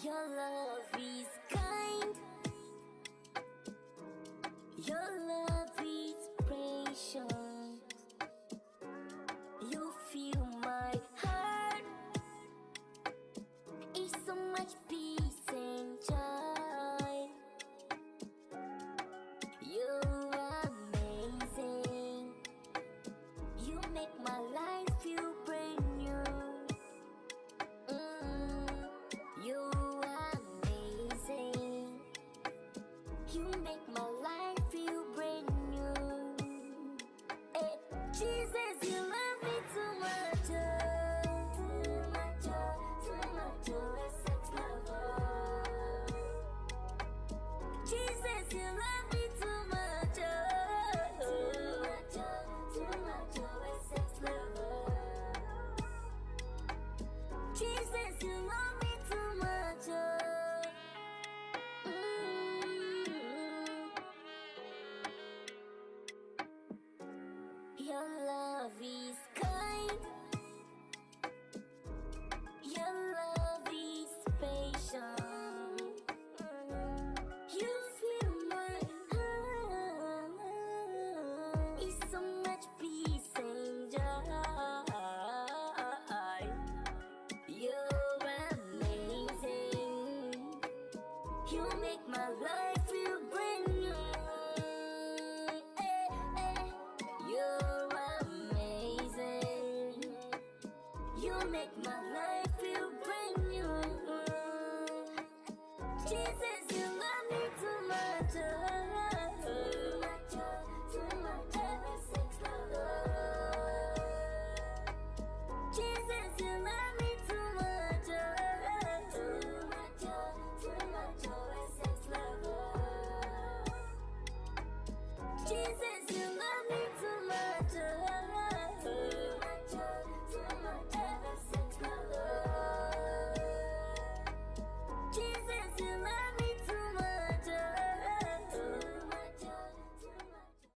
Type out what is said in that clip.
Your love is kind. Your love is precious. You fill my heart. It's so much peace and joy. You're amazing. You make my life feel brand new. You're amazing. You make my life feel brand new. Hey, Jesus, you love me too much, too much, too much, a sex lover. Jesus, you love me too